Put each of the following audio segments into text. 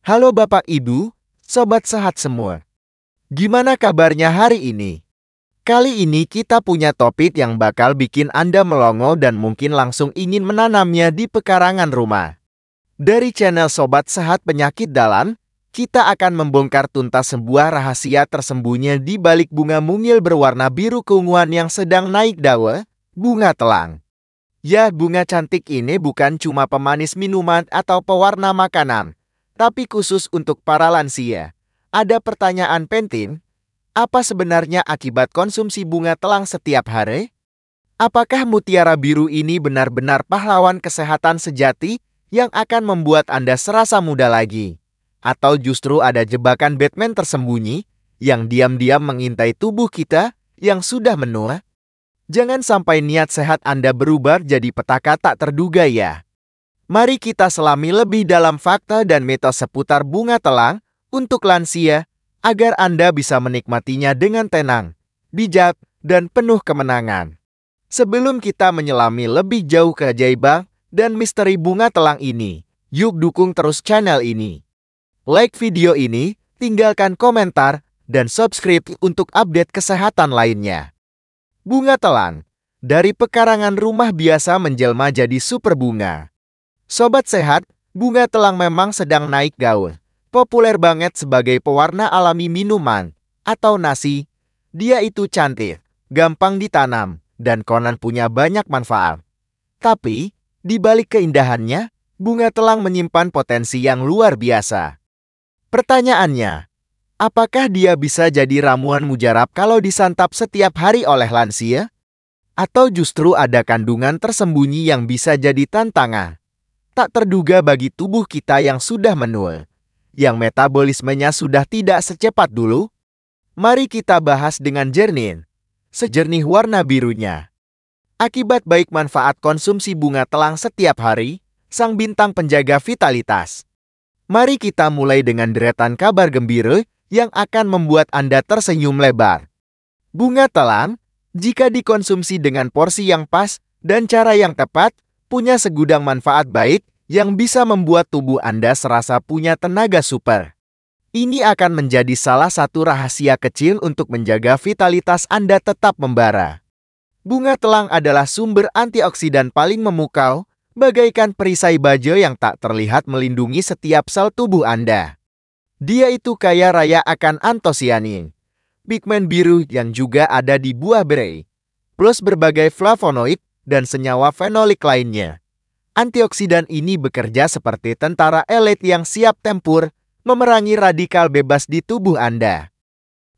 Halo Bapak Ibu, Sobat Sehat semua. Gimana kabarnya hari ini? Kali ini kita punya topik yang bakal bikin Anda melongo dan mungkin langsung ingin menanamnya di pekarangan rumah. Dari channel Sobat Sehat Penyakit Dalam, kita akan membongkar tuntas sebuah rahasia tersembunyi di balik bunga mungil berwarna biru keunguan yang sedang naik daun, bunga telang. Ya, bunga cantik ini bukan cuma pemanis minuman atau pewarna makanan, tapi khusus untuk para lansia. Ada pertanyaan penting, apa sebenarnya akibat konsumsi bunga telang setiap hari? Apakah mutiara biru ini benar-benar pahlawan kesehatan sejati yang akan membuat Anda serasa muda lagi? Atau justru ada jebakan Batman tersembunyi yang diam-diam mengintai tubuh kita yang sudah menua? Jangan sampai niat sehat Anda berubah jadi petaka tak terduga ya. Mari kita selami lebih dalam fakta dan mitos seputar bunga telang untuk lansia, agar Anda bisa menikmatinya dengan tenang, bijak, dan penuh kemenangan. Sebelum kita menyelami lebih jauh keajaiban dan misteri bunga telang ini, yuk dukung terus channel ini. Like video ini, tinggalkan komentar, dan subscribe untuk update kesehatan lainnya. Bunga telang, dari pekarangan rumah biasa menjelma jadi super bunga. Sobat sehat, bunga telang memang sedang naik gaun. Populer banget sebagai pewarna alami minuman atau nasi. Dia itu cantik, gampang ditanam, dan konon punya banyak manfaat. Tapi, di balik keindahannya, bunga telang menyimpan potensi yang luar biasa. Pertanyaannya, apakah dia bisa jadi ramuan mujarab kalau disantap setiap hari oleh lansia? Atau justru ada kandungan tersembunyi yang bisa jadi tantangan tak terduga bagi tubuh kita yang sudah menua, yang metabolismenya sudah tidak secepat dulu? Mari kita bahas dengan jernih, sejernih warna birunya. Akibat baik manfaat konsumsi bunga telang setiap hari, sang bintang penjaga vitalitas. Mari kita mulai dengan deretan kabar gembira yang akan membuat Anda tersenyum lebar. Bunga telang, jika dikonsumsi dengan porsi yang pas dan cara yang tepat, punya segudang manfaat baik yang bisa membuat tubuh Anda serasa punya tenaga super. Ini akan menjadi salah satu rahasia kecil untuk menjaga vitalitas Anda tetap membara. Bunga telang adalah sumber antioksidan paling memukau, bagaikan perisai baja yang tak terlihat melindungi setiap sel tubuh Anda. Dia itu kaya raya akan antosianin, pigmen biru yang juga ada di buah beri, plus berbagai flavonoid dan senyawa fenolik lainnya. Antioksidan ini bekerja seperti tentara elit yang siap tempur, memerangi radikal bebas di tubuh Anda.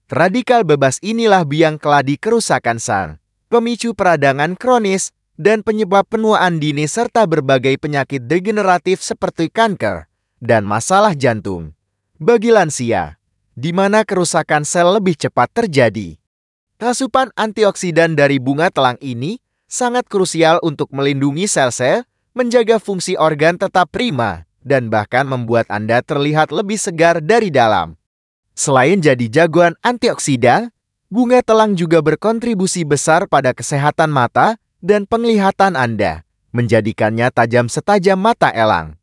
Radikal bebas inilah biang keladi kerusakan sel, pemicu peradangan kronis, dan penyebab penuaan dini serta berbagai penyakit degeneratif seperti kanker dan masalah jantung. Bagi lansia, di mana kerusakan sel lebih cepat terjadi, asupan antioksidan dari bunga telang ini sangat krusial untuk melindungi sel-sel, menjaga fungsi organ tetap prima, dan bahkan membuat Anda terlihat lebih segar dari dalam. Selain jadi jagoan antioksidan, bunga telang juga berkontribusi besar pada kesehatan mata dan penglihatan Anda, menjadikannya tajam setajam mata elang.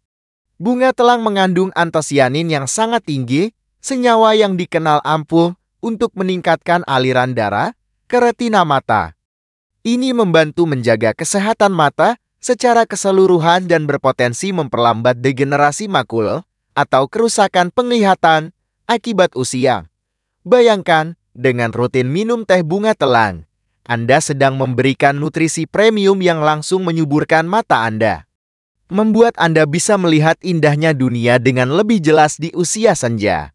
Bunga telang mengandung antosianin yang sangat tinggi, senyawa yang dikenal ampuh untuk meningkatkan aliran darah ke retina mata. Ini membantu menjaga kesehatan mata secara keseluruhan dan berpotensi memperlambat degenerasi makul atau kerusakan penglihatan akibat usia. Bayangkan, dengan rutin minum teh bunga telang, Anda sedang memberikan nutrisi premium yang langsung menyuburkan mata Anda, membuat Anda bisa melihat indahnya dunia dengan lebih jelas di usia senja.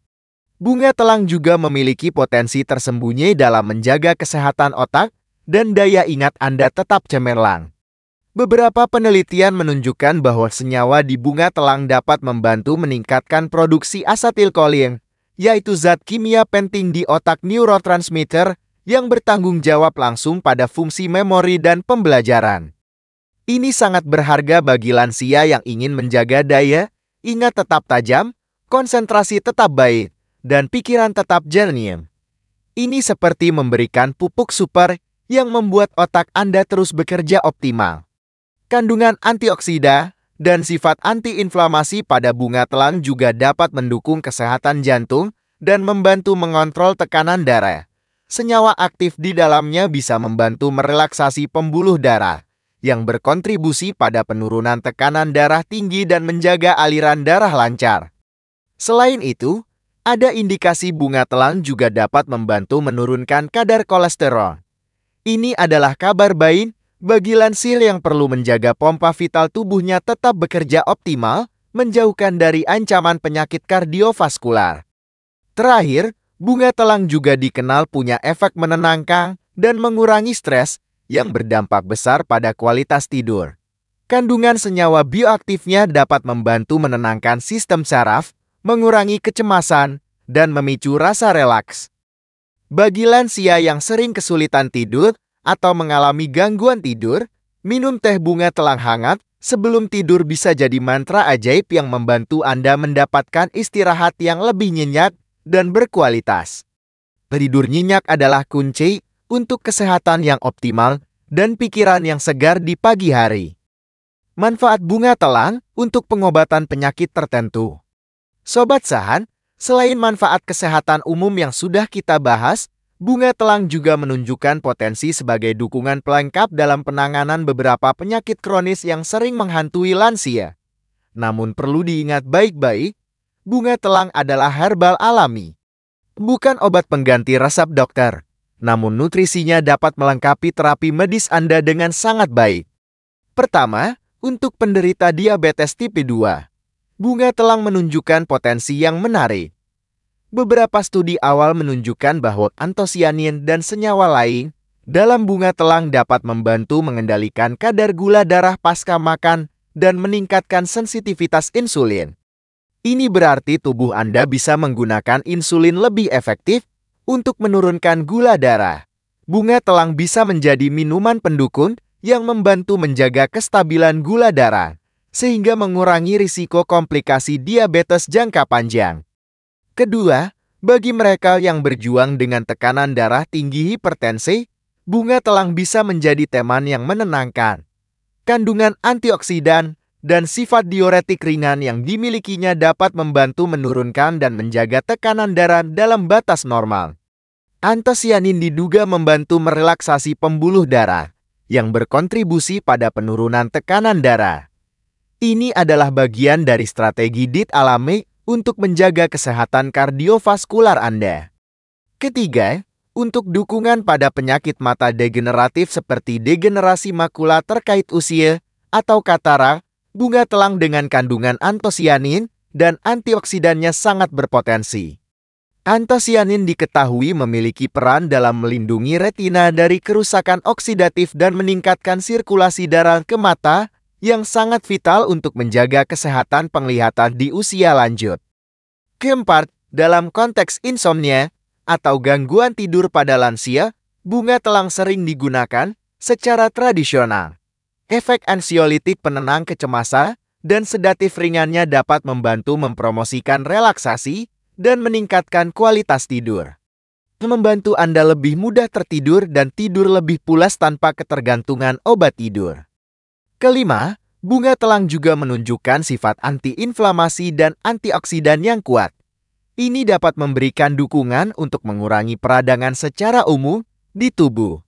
Bunga telang juga memiliki potensi tersembunyi dalam menjaga kesehatan otak dan daya ingat Anda tetap cemerlang. Beberapa penelitian menunjukkan bahwa senyawa di bunga telang dapat membantu meningkatkan produksi asetilkolin, yaitu zat kimia penting di otak neurotransmitter yang bertanggung jawab langsung pada fungsi memori dan pembelajaran. Ini sangat berharga bagi lansia yang ingin menjaga daya ingat tetap tajam, konsentrasi tetap baik, dan pikiran tetap jernih. Ini seperti memberikan pupuk super yang membuat otak Anda terus bekerja optimal. Kandungan antioksida dan sifat antiinflamasi pada bunga telang juga dapat mendukung kesehatan jantung dan membantu mengontrol tekanan darah. Senyawa aktif di dalamnya bisa membantu merelaksasi pembuluh darah, yang berkontribusi pada penurunan tekanan darah tinggi dan menjaga aliran darah lancar. Selain itu, ada indikasi bunga telang juga dapat membantu menurunkan kadar kolesterol. Ini adalah kabar baik bagi lansia yang perlu menjaga pompa vital tubuhnya tetap bekerja optimal, menjauhkan dari ancaman penyakit kardiovaskular. Terakhir, bunga telang juga dikenal punya efek menenangkan dan mengurangi stres yang berdampak besar pada kualitas tidur. Kandungan senyawa bioaktifnya dapat membantu menenangkan sistem saraf, mengurangi kecemasan, dan memicu rasa relaks. Bagi lansia yang sering kesulitan tidur atau mengalami gangguan tidur, minum teh bunga telang hangat sebelum tidur bisa jadi mantra ajaib yang membantu Anda mendapatkan istirahat yang lebih nyenyak dan berkualitas. Tidur nyenyak adalah kunci untuk kesehatan yang optimal dan pikiran yang segar di pagi hari. Manfaat bunga telang untuk pengobatan penyakit tertentu. Sobat Sahan, selain manfaat kesehatan umum yang sudah kita bahas, bunga telang juga menunjukkan potensi sebagai dukungan pelengkap dalam penanganan beberapa penyakit kronis yang sering menghantui lansia. Namun perlu diingat baik-baik, bunga telang adalah herbal alami. Bukan obat pengganti resep dokter, namun nutrisinya dapat melengkapi terapi medis Anda dengan sangat baik. Pertama, untuk penderita diabetes tipe 2, bunga telang menunjukkan potensi yang menarik. Beberapa studi awal menunjukkan bahwa antosianin dan senyawa lain dalam bunga telang dapat membantu mengendalikan kadar gula darah pasca makan dan meningkatkan sensitivitas insulin. Ini berarti tubuh Anda bisa menggunakan insulin lebih efektif untuk menurunkan gula darah. Bunga telang bisa menjadi minuman pendukung yang membantu menjaga kestabilan gula darah, sehingga mengurangi risiko komplikasi diabetes jangka panjang. Kedua, bagi mereka yang berjuang dengan tekanan darah tinggi hipertensi, bunga telang bisa menjadi teman yang menenangkan. Kandungan antioksidan dan sifat diuretik ringan yang dimilikinya dapat membantu menurunkan dan menjaga tekanan darah dalam batas normal. Antosianin diduga membantu merelaksasi pembuluh darah, yang berkontribusi pada penurunan tekanan darah. Ini adalah bagian dari strategi diet alami untuk menjaga kesehatan kardiovaskular Anda. Ketiga, untuk dukungan pada penyakit mata degeneratif seperti degenerasi makula terkait usia atau katarak, bunga telang dengan kandungan antosianin dan antioksidannya sangat berpotensi. Antosianin diketahui memiliki peran dalam melindungi retina dari kerusakan oksidatif dan meningkatkan sirkulasi darah ke mata, yang sangat vital untuk menjaga kesehatan penglihatan di usia lanjut. Keempat, dalam konteks insomnia atau gangguan tidur pada lansia, bunga telang sering digunakan secara tradisional. Efek ansiolitik penenang kecemasan dan sedatif ringannya dapat membantu mempromosikan relaksasi dan meningkatkan kualitas tidur. Membantu Anda lebih mudah tertidur dan tidur lebih pulas tanpa ketergantungan obat tidur. Kelima, bunga telang juga menunjukkan sifat antiinflamasi dan antioksidan yang kuat. Ini dapat memberikan dukungan untuk mengurangi peradangan secara umum di tubuh.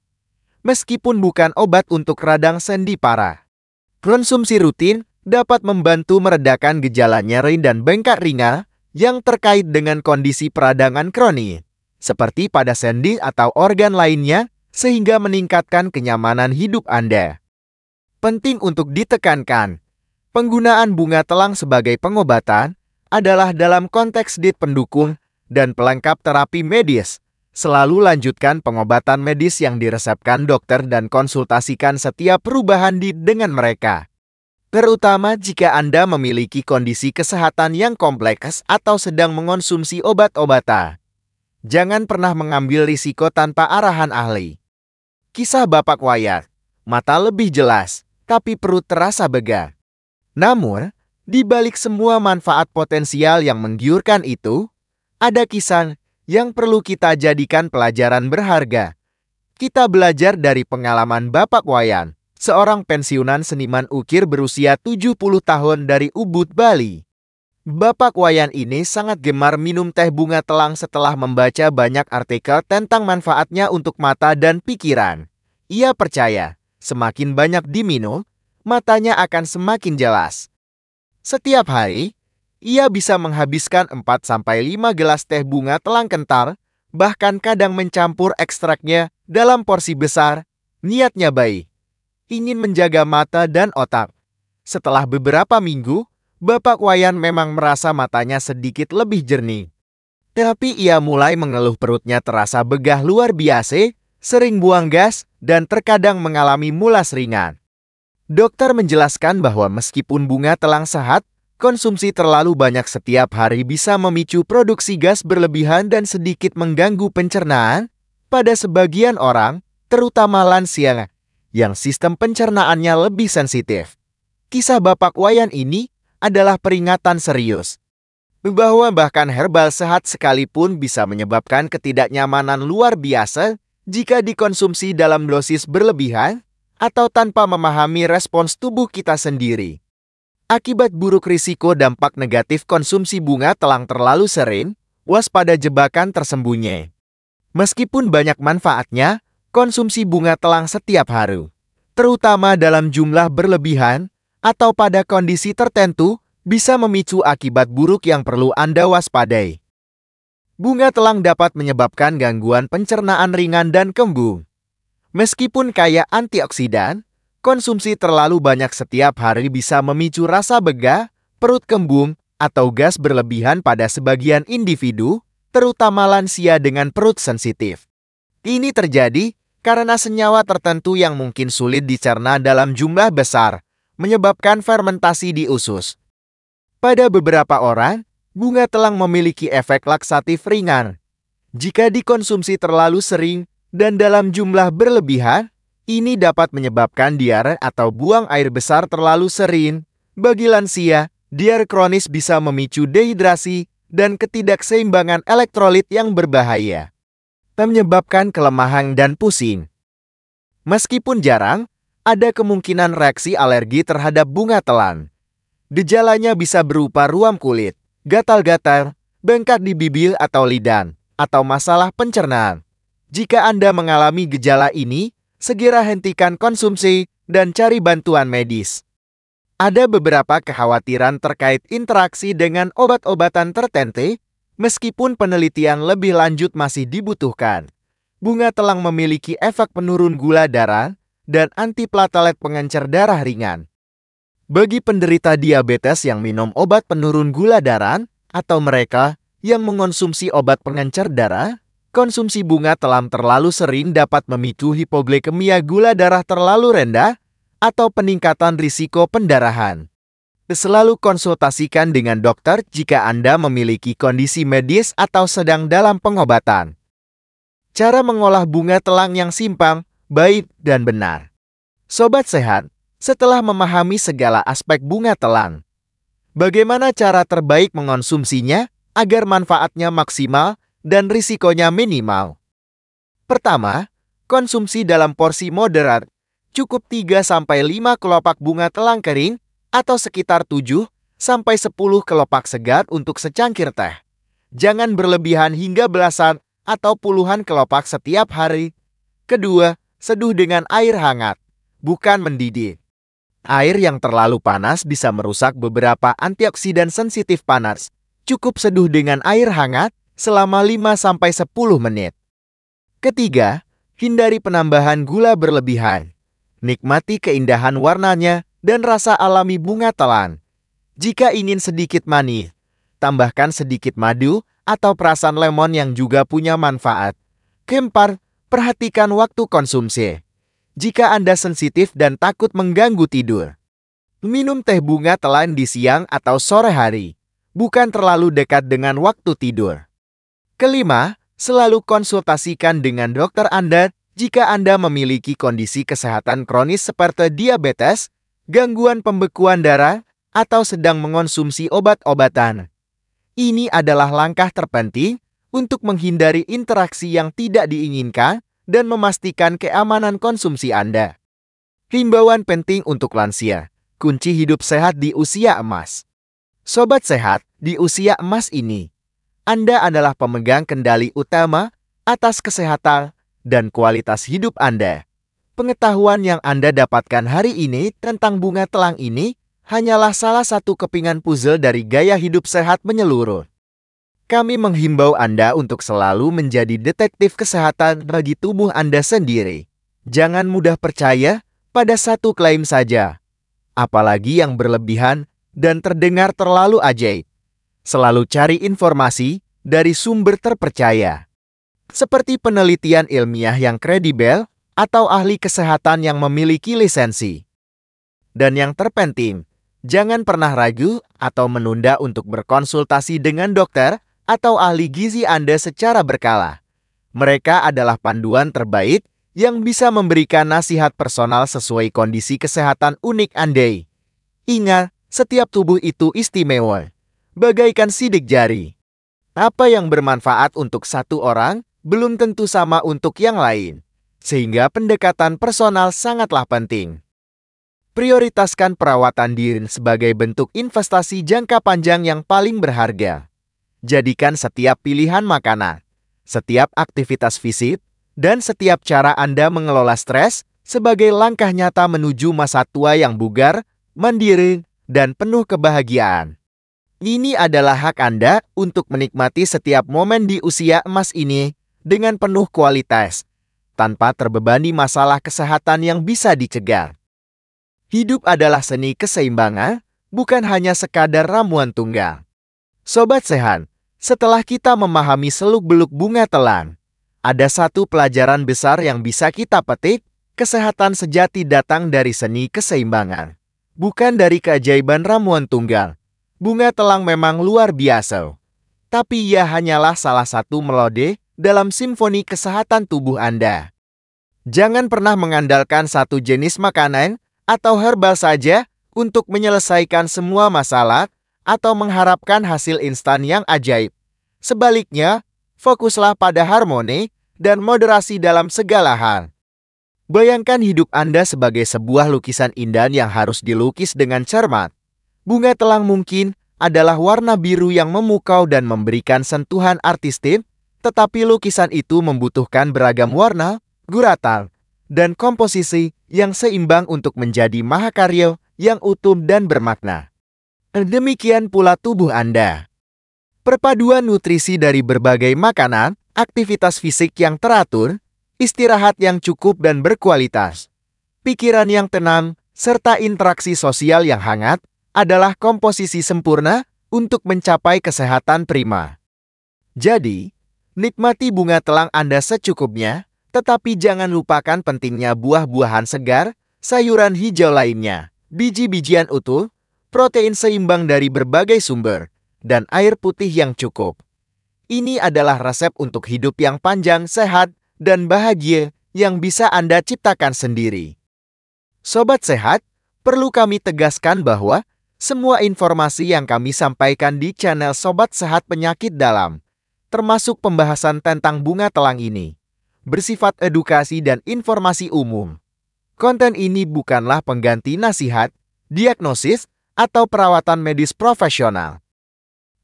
Meskipun bukan obat untuk radang sendi parah, konsumsi rutin dapat membantu meredakan gejala nyeri dan bengkak ringan yang terkait dengan kondisi peradangan kronis, seperti pada sendi atau organ lainnya, sehingga meningkatkan kenyamanan hidup Anda. Penting untuk ditekankan, penggunaan bunga telang sebagai pengobatan adalah dalam konteks diet pendukung dan pelengkap terapi medis. Selalu lanjutkan pengobatan medis yang diresepkan dokter dan konsultasikan setiap perubahan diet dengan mereka. Terutama jika Anda memiliki kondisi kesehatan yang kompleks atau sedang mengonsumsi obat-obatan. Jangan pernah mengambil risiko tanpa arahan ahli. Kisah Bapak Wayat, mata lebih jelas, tapi perut terasa begar. Namun, di balik semua manfaat potensial yang menggiurkan itu, ada kisah yang perlu kita jadikan pelajaran berharga. Kita belajar dari pengalaman Bapak Wayan, seorang pensiunan seniman ukir berusia 70 tahun dari Ubud, Bali. Bapak Wayan ini sangat gemar minum teh bunga telang setelah membaca banyak artikel tentang manfaatnya untuk mata dan pikiran. Ia percaya, semakin banyak diminum, matanya akan semakin jelas. Setiap hari, ia bisa menghabiskan 4-5 gelas teh bunga telang kental, bahkan kadang mencampur ekstraknya dalam porsi besar. Niatnya baik, ingin menjaga mata dan otak. Setelah beberapa minggu, Bapak Wayan memang merasa matanya sedikit lebih jernih. Tapi ia mulai mengeluh perutnya terasa begah luar biasa, sering buang gas, dan terkadang mengalami mulas ringan. Dokter menjelaskan bahwa meskipun bunga telang sehat, konsumsi terlalu banyak setiap hari bisa memicu produksi gas berlebihan dan sedikit mengganggu pencernaan pada sebagian orang, terutama lansia, yang sistem pencernaannya lebih sensitif. Kisah Bapak Wayan ini adalah peringatan serius bahwa bahkan herbal sehat sekalipun bisa menyebabkan ketidaknyamanan luar biasa jika dikonsumsi dalam dosis berlebihan atau tanpa memahami respons tubuh kita sendiri. Akibat buruk risiko dampak negatif konsumsi bunga telang terlalu sering, waspada jebakan tersembunyi. Meskipun banyak manfaatnya, konsumsi bunga telang setiap hari, terutama dalam jumlah berlebihan, atau pada kondisi tertentu, bisa memicu akibat buruk yang perlu Anda waspadai. Bunga telang dapat menyebabkan gangguan pencernaan ringan dan kembung. Meskipun kaya antioksidan, konsumsi terlalu banyak setiap hari bisa memicu rasa begah, perut kembung, atau gas berlebihan pada sebagian individu, terutama lansia dengan perut sensitif. Ini terjadi karena senyawa tertentu yang mungkin sulit dicerna dalam jumlah besar, menyebabkan fermentasi di usus. Pada beberapa orang, bunga telang memiliki efek laksatif ringan. Jika dikonsumsi terlalu sering dan dalam jumlah berlebihan, ini dapat menyebabkan diare atau buang air besar terlalu sering. Bagi lansia, diare kronis bisa memicu dehidrasi dan ketidakseimbangan elektrolit yang berbahaya, menyebabkan kelemahan dan pusing. Meskipun jarang, ada kemungkinan reaksi alergi terhadap bunga telang. Gejalanya bisa berupa ruam kulit, gatal-gatal, bengkak di bibir atau lidah, atau masalah pencernaan. Jika Anda mengalami gejala ini, segera hentikan konsumsi dan cari bantuan medis. Ada beberapa kekhawatiran terkait interaksi dengan obat-obatan tertentu, meskipun penelitian lebih lanjut masih dibutuhkan. Bunga telang memiliki efek penurun gula darah dan antiplatelet pengencer darah ringan. Bagi penderita diabetes yang minum obat penurun gula darah atau mereka yang mengonsumsi obat pengencer darah, konsumsi bunga telang terlalu sering dapat memicu hipoglikemia, gula darah terlalu rendah, atau peningkatan risiko pendarahan. Selalu konsultasikan dengan dokter jika Anda memiliki kondisi medis atau sedang dalam pengobatan. Cara mengolah bunga telang yang simpang, baik, dan benar. Sobat sehat, setelah memahami segala aspek bunga telang, bagaimana cara terbaik mengonsumsinya agar manfaatnya maksimal dan risikonya minimal? Pertama, konsumsi dalam porsi moderat. Cukup 3-5 kelopak bunga telang kering atau sekitar 7-10 kelopak segar untuk secangkir teh. Jangan berlebihan hingga belasan atau puluhan kelopak setiap hari. Kedua, seduh dengan air hangat, bukan mendidih. Air yang terlalu panas bisa merusak beberapa antioksidan sensitif panas. Cukup seduh dengan air hangat selama 5-10 menit. Ketiga, hindari penambahan gula berlebihan. Nikmati keindahan warnanya dan rasa alami bunga telang. Jika ingin sedikit manis, tambahkan sedikit madu atau perasan lemon yang juga punya manfaat. Keempat, perhatikan waktu konsumsi. Jika Anda sensitif dan takut mengganggu tidur, minum teh bunga telang di siang atau sore hari, bukan terlalu dekat dengan waktu tidur. Kelima, selalu konsultasikan dengan dokter Anda jika Anda memiliki kondisi kesehatan kronis seperti diabetes, gangguan pembekuan darah, atau sedang mengonsumsi obat-obatan. Ini adalah langkah terpenting untuk menghindari interaksi yang tidak diinginkan dan memastikan keamanan konsumsi Anda. Himbauan penting untuk lansia. Kunci hidup sehat di usia emas. Sobat sehat, di usia emas ini, Anda adalah pemegang kendali utama atas kesehatan dan kualitas hidup Anda. Pengetahuan yang Anda dapatkan hari ini tentang bunga telang ini hanyalah salah satu kepingan puzzle dari gaya hidup sehat menyeluruh. Kami menghimbau Anda untuk selalu menjadi detektif kesehatan bagi tubuh Anda sendiri. Jangan mudah percaya pada satu klaim saja, apalagi yang berlebihan dan terdengar terlalu ajaib. Selalu cari informasi dari sumber terpercaya, seperti penelitian ilmiah yang kredibel atau ahli kesehatan yang memiliki lisensi. Dan yang terpenting, jangan pernah ragu atau menunda untuk berkonsultasi dengan dokter atau ahli gizi Anda secara berkala. Mereka adalah panduan terbaik yang bisa memberikan nasihat personal sesuai kondisi kesehatan unik Anda. Ingat, setiap tubuh itu istimewa, bagaikan sidik jari. Apa yang bermanfaat untuk satu orang, belum tentu sama untuk yang lain. Sehingga pendekatan personal sangatlah penting. Prioritaskan perawatan diri sebagai bentuk investasi jangka panjang yang paling berharga. Jadikan setiap pilihan makanan, setiap aktivitas fisik, dan setiap cara Anda mengelola stres sebagai langkah nyata menuju masa tua yang bugar, mandiri, dan penuh kebahagiaan. Ini adalah hak Anda untuk menikmati setiap momen di usia emas ini dengan penuh kualitas, tanpa terbebani masalah kesehatan yang bisa dicegah. Hidup adalah seni keseimbangan, bukan hanya sekadar ramuan tunggal. Sobat sehat, setelah kita memahami seluk-beluk bunga telang, ada satu pelajaran besar yang bisa kita petik. Kesehatan sejati datang dari seni keseimbangan, bukan dari keajaiban ramuan tunggal. Bunga telang memang luar biasa, tapi ia hanyalah salah satu melodi dalam simfoni kesehatan tubuh Anda. Jangan pernah mengandalkan satu jenis makanan atau herbal saja untuk menyelesaikan semua masalah atau mengharapkan hasil instan yang ajaib. Sebaliknya, fokuslah pada harmoni dan moderasi dalam segala hal. Bayangkan hidup Anda sebagai sebuah lukisan indah yang harus dilukis dengan cermat. Bunga telang mungkin adalah warna biru yang memukau dan memberikan sentuhan artistik, tetapi lukisan itu membutuhkan beragam warna, guratan, dan komposisi yang seimbang untuk menjadi mahakarya yang utuh dan bermakna. Demikian pula tubuh Anda. Perpaduan nutrisi dari berbagai makanan, aktivitas fisik yang teratur, istirahat yang cukup dan berkualitas, pikiran yang tenang, serta interaksi sosial yang hangat adalah komposisi sempurna untuk mencapai kesehatan prima. Jadi, nikmati bunga telang Anda secukupnya, tetapi jangan lupakan pentingnya buah-buahan segar, sayuran hijau lainnya, biji-bijian utuh, protein seimbang dari berbagai sumber, dan air putih yang cukup. Ini adalah resep untuk hidup yang panjang, sehat, dan bahagia yang bisa Anda ciptakan sendiri. Sobat sehat, perlu kami tegaskan bahwa semua informasi yang kami sampaikan di channel Sobat Sehat Penyakit Dalam, termasuk pembahasan tentang bunga telang ini, bersifat edukasi dan informasi umum. Konten ini bukanlah pengganti nasihat, diagnosis, atau perawatan medis profesional.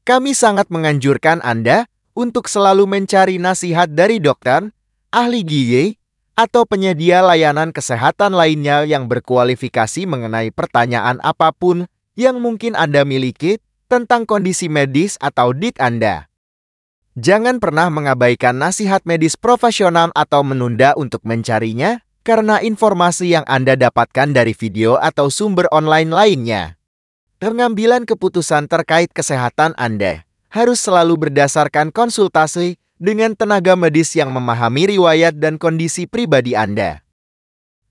Kami sangat menganjurkan Anda untuk selalu mencari nasihat dari dokter, ahli gizi, atau penyedia layanan kesehatan lainnya yang berkualifikasi mengenai pertanyaan apapun yang mungkin Anda miliki tentang kondisi medis atau diet Anda. Jangan pernah mengabaikan nasihat medis profesional atau menunda untuk mencarinya karena informasi yang Anda dapatkan dari video atau sumber online lainnya. Pengambilan keputusan terkait kesehatan Anda harus selalu berdasarkan konsultasi dengan tenaga medis yang memahami riwayat dan kondisi pribadi Anda.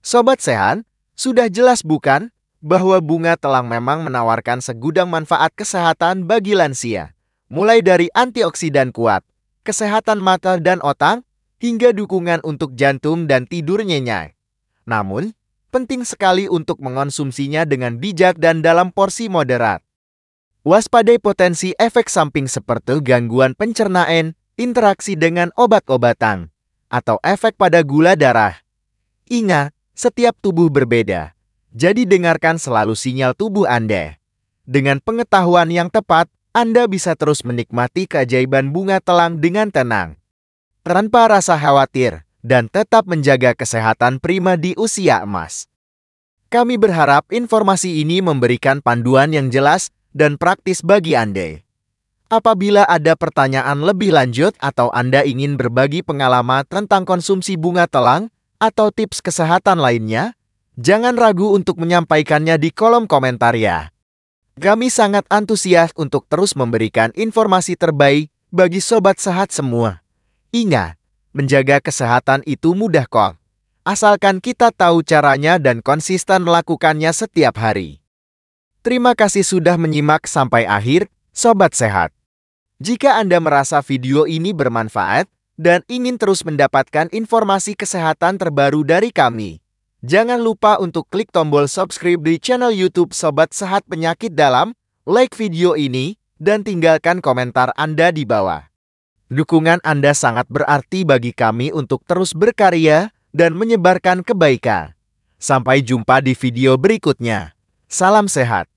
Sobat sehat, sudah jelas bukan bahwa bunga telang memang menawarkan segudang manfaat kesehatan bagi lansia, mulai dari antioksidan kuat, kesehatan mata dan otak, hingga dukungan untuk jantung dan tidur nyenyak. Namun, penting sekali untuk mengonsumsinya dengan bijak dan dalam porsi moderat. Waspadai potensi efek samping seperti gangguan pencernaan, interaksi dengan obat-obatan, atau efek pada gula darah. Ingat, Setiap tubuh berbeda. Jadi dengarkan selalu sinyal tubuh Anda. Dengan pengetahuan yang tepat, Anda bisa terus menikmati keajaiban bunga telang dengan tenang, tanpa rasa khawatir, dan tetap menjaga kesehatan prima di usia emas. Kami berharap informasi ini memberikan panduan yang jelas dan praktis bagi Anda. Apabila ada pertanyaan lebih lanjut atau Anda ingin berbagi pengalaman tentang konsumsi bunga telang atau tips kesehatan lainnya, jangan ragu untuk menyampaikannya di kolom komentar ya. Kami sangat antusias untuk terus memberikan informasi terbaik bagi sobat sehat semua. Ingat, menjaga kesehatan itu mudah kok. Asalkan kita tahu caranya dan konsisten melakukannya setiap hari. Terima kasih sudah menyimak sampai akhir, sobat sehat. Jika Anda merasa video ini bermanfaat dan ingin terus mendapatkan informasi kesehatan terbaru dari kami, jangan lupa untuk klik tombol subscribe di channel YouTube Sobat Sehat Penyakit Dalam, like video ini, dan tinggalkan komentar Anda di bawah. Dukungan Anda sangat berarti bagi kami untuk terus berkarya dan menyebarkan kebaikan. Sampai jumpa di video berikutnya. Salam sehat.